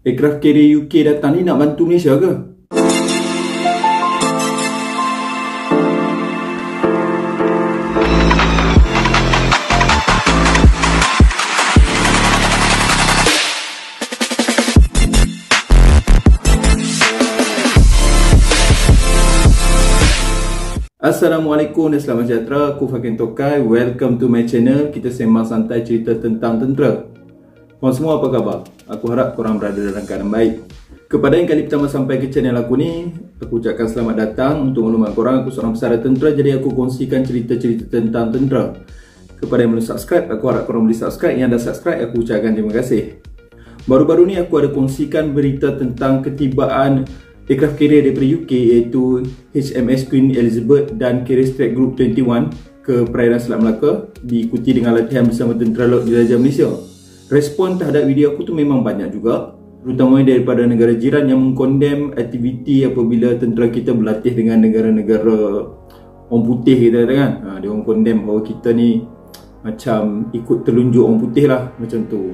Aircraft carrier UK datang ni nak bantu Malaysia ke? Assalamualaikum dan selamat sejahtera. Aku Fakin Tokai. Welcome to my channel. Kita sembang santai cerita tentang tentera. Korang semua apa khabar? Aku harap korang berada dalam keadaan baik. Kepada yang kali pertama sampai ke channel aku ni, aku ucapkan selamat datang. Untuk maklumat korang, aku seorang pesara tentera, jadi aku kongsikan cerita-cerita tentang tentera. Kepada yang belum subscribe, aku harap korang boleh subscribe. Yang dah subscribe, aku ucapkan terima kasih. Baru-baru ni aku ada kongsikan berita tentang ketibaan aircraft carrier daripada UK, iaitu HMS Queen Elizabeth dan Carrier Strike Group 21 ke perairan Selat Melaka, diikuti dengan latihan bersama Tentera Laut Jelajah Malaysia. Respon terhadap video aku tu memang banyak juga, terutamanya daripada negara jiran yang mengkondem aktiviti apabila tentera kita berlatih dengan negara-negara orang putih, kita kata kan. Dia orang kondem bahawa kita ni macam ikut telunjuk orang putih lah, macam tu.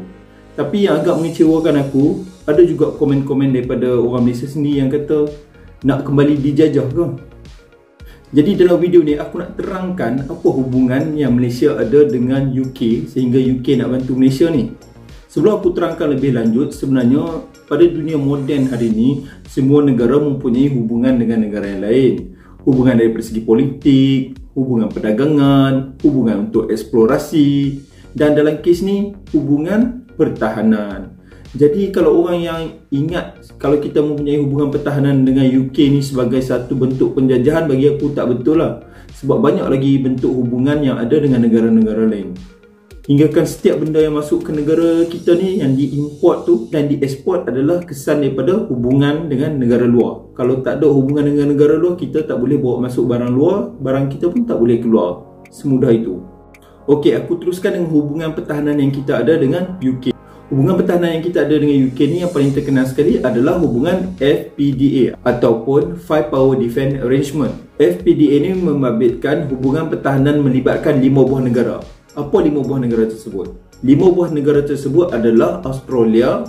Tapi yang agak mengecewakan aku, ada juga komen-komen daripada orang Malaysia sendiri yang kata nak kembali dijajah ke. Jadi dalam video ni aku nak terangkan apa hubungan yang Malaysia ada dengan UK sehingga UK nak bantu Malaysia ni. Sebelum aku terangkan lebih lanjut, sebenarnya pada dunia moden hari ni, semua negara mempunyai hubungan dengan negara yang lain. Hubungan dari segi politik, hubungan perdagangan, hubungan untuk eksplorasi, dan dalam kes ni hubungan pertahanan. Jadi kalau orang yang ingat kalau kita mempunyai hubungan pertahanan dengan UK ni sebagai satu bentuk penjajahan, bagi aku tak betul lah. Sebab banyak lagi bentuk hubungan yang ada dengan negara-negara lain. Hinggakan setiap benda yang masuk ke negara kita ni, yang diimport tu dan dieksport adalah kesan daripada hubungan dengan negara luar. Kalau tak ada hubungan dengan negara luar, kita tak boleh bawa masuk barang luar, barang kita pun tak boleh keluar. Semudah itu. Okey, aku teruskan dengan hubungan pertahanan yang kita ada dengan UK. Hubungan pertahanan yang kita ada dengan UK ni yang paling terkenal sekali adalah hubungan FPDA ataupun Five Power Defence Arrangement. FPDA ni membabitkan hubungan pertahanan melibatkan 5 buah negara. Apa 5 buah negara tersebut? 5 buah negara tersebut adalah Australia,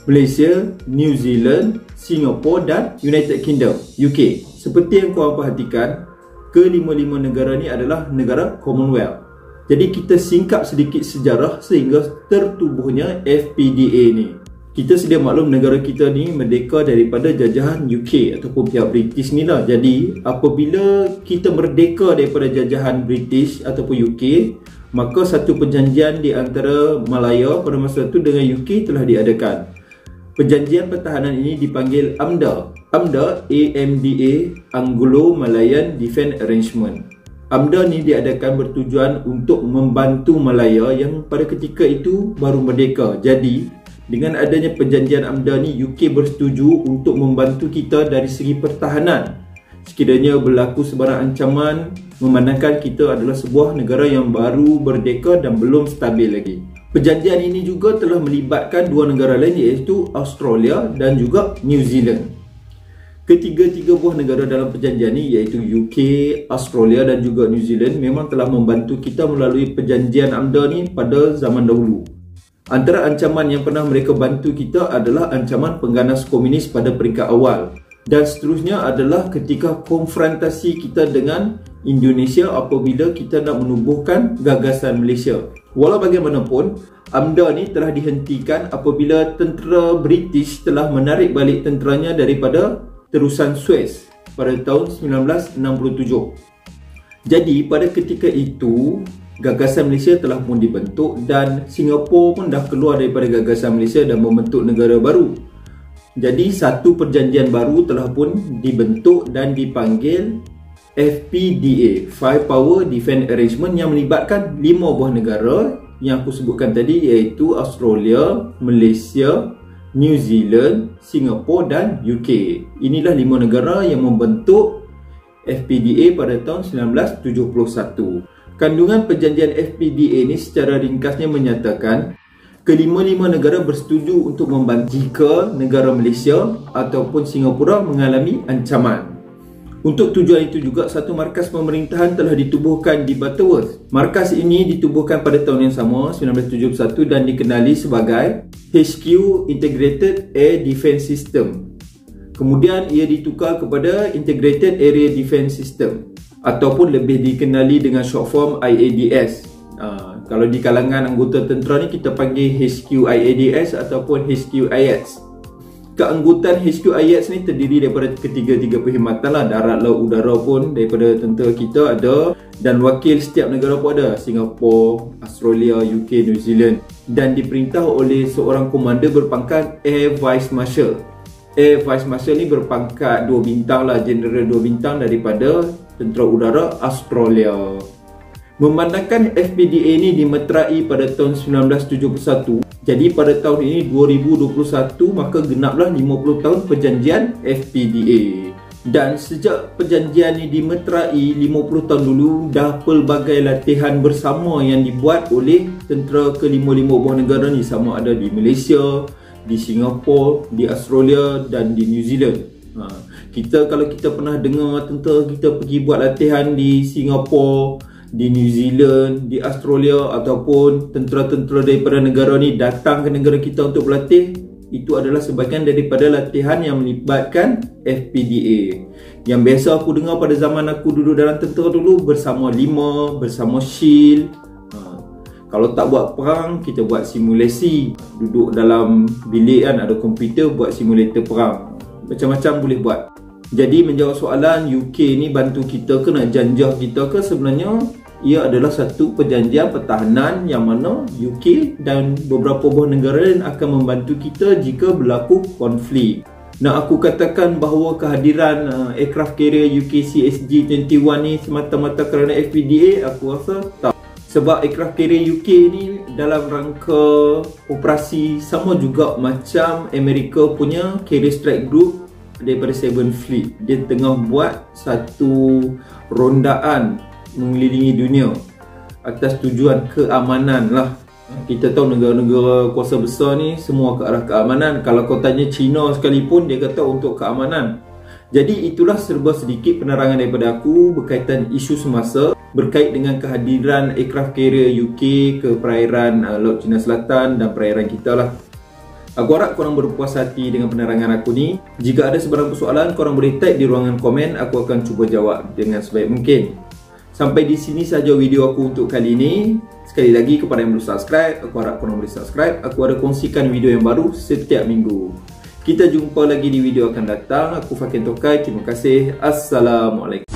Malaysia, New Zealand, Singapore dan United Kingdom, UK. Seperti yang korang perhatikan, ke-5 negara ni adalah negara Commonwealth. Jadi kita singkap sedikit sejarah sehingga tertubuhnya FPDA ni. Kita sedia maklum negara kita ni merdeka daripada jajahan UK ataupun pihak British ni lah. Jadi apabila kita merdeka daripada jajahan British ataupun UK, maka satu perjanjian di antara Malaya pada masa itu dengan UK telah diadakan. Perjanjian pertahanan ini dipanggil AMDA. AMDA, AMDA, Anglo-Malayan Defence Arrangement. AMDA ni diadakan bertujuan untuk membantu Malaya yang pada ketika itu baru merdeka. Jadi dengan adanya perjanjian AMDA ni, UK bersetuju untuk membantu kita dari segi pertahanan sekiranya berlaku sebarang ancaman, memandangkan kita adalah sebuah negara yang baru merdeka dan belum stabil lagi. Perjanjian ini juga telah melibatkan 2 negara lain, iaitu Australia dan juga New Zealand. Ketiga-tiga buah negara dalam perjanjian ini, iaitu UK, Australia dan juga New Zealand, memang telah membantu kita melalui perjanjian AMDA ni pada zaman dahulu. Antara ancaman yang pernah mereka bantu kita adalah ancaman pengganas komunis pada peringkat awal. Dan seterusnya adalah ketika konfrontasi kita dengan Indonesia apabila kita nak menubuhkan gagasan Malaysia. Walau bagaimanapun, AMDA ni telah dihentikan apabila tentera British telah menarik balik tenteranya daripada terusan Suez pada tahun 1967. Jadi pada ketika itu gagasan Malaysia telah pun dibentuk dan Singapura pun dah keluar daripada gagasan Malaysia dan membentuk negara baru. Jadi satu perjanjian baru telah pun dibentuk dan dipanggil FPDA, Five Power Defence Arrangement, yang melibatkan 5 buah negara yang aku sebutkan tadi, iaitu Australia, Malaysia, New Zealand, Singapura dan UK. Inilah 5 negara yang membentuk FPDA pada tahun 1971. Kandungan perjanjian FPDA ini secara ringkasnya menyatakan kelima-lima negara bersetuju untuk membantu jika negara Malaysia ataupun Singapura mengalami ancaman. Untuk tujuan itu juga, satu markas pemerintahan telah ditubuhkan di Butterworth. Markas ini ditubuhkan pada tahun yang sama, 1971, dan dikenali sebagai HQ Integrated Air Defence System. Kemudian ia ditukar kepada Integrated Area Defence System, ataupun lebih dikenali dengan short form IADS. Kalau di kalangan anggota tentera ni kita panggil HQ IADS ataupun HQ IADS. Keanggotaan HQ IADS ni terdiri daripada ketiga-tiga perkhidmatan lah, darat, laut, udara pun daripada tentera kita ada, dan wakil setiap negara pun ada, Singapura, Australia, UK, New Zealand, dan diperintah oleh seorang komander berpangkat Air Vice Marshal. Air Vice Marshal ni berpangkat 2 bintang lah, General 2 bintang daripada tentera udara Australia. Memandangkan FPDA ni dimeterai pada tahun 1971, jadi pada tahun ini 2021, maka genaplah 50 tahun perjanjian FPDA. Dan sejak perjanjian ini dimeterai 50 tahun dulu, dah pelbagai latihan bersama yang dibuat oleh tentera ke-55 buah negara ni, sama ada di Malaysia, di Singapura, di Australia dan di New Zealand. Kalau kita pernah dengar tentera kita pergi buat latihan di Singapura, di New Zealand, di Australia, ataupun tentera-tentera daripada negara ni datang ke negara kita untuk berlatih, itu adalah sebahagian daripada latihan yang melibatkan FPDA. Yang biasa aku dengar pada zaman aku duduk dalam tentera dulu, bersama Lima, bersama SHIELD. Kalau tak buat perang, kita buat simulasi. Duduk dalam bilik kan, ada komputer, buat simulator perang. Macam-macam boleh buat. Jadi menjawab soalan, UK ni bantu kita ke, nak janjah kita ke, sebenarnya ia adalah satu perjanjian pertahanan yang mana UK dan beberapa buah negara lain akan membantu kita jika berlaku konflik. Nak aku katakan bahawa kehadiran aircraft carrier UKCSG-21 ni semata-mata kerana FPDA, aku rasa tak. Sebab aircraft carrier UK ni dalam rangka operasi sama juga macam Amerika punya Carrier Strike Group daripada 7 Fleet. Dia tengah buat satu rondaan mengelilingi dunia atas tujuan keamanan lah. Kita tahu negara-negara kuasa besar ni semua ke arah keamanan. Kalau kau tanya China sekalipun, dia kata untuk keamanan. Jadi itulah serba sedikit penerangan daripada aku berkaitan isu semasa berkait dengan kehadiran aircraft carrier UK ke perairan Laut Cina Selatan dan perairan kita lah. Aku harap korang berpuas hati dengan penerangan aku ni. Jika ada sebarang persoalan, korang boleh type di ruangan komen. Aku akan cuba jawab dengan sebaik mungkin. Sampai di sini saja video aku untuk kali ini. Sekali lagi, kepada yang belum subscribe, aku harap korang boleh subscribe. Aku ada kongsikan video yang baru setiap minggu. Kita jumpa lagi di video akan datang. Aku Fakin Tokai. Terima kasih. Assalamualaikum.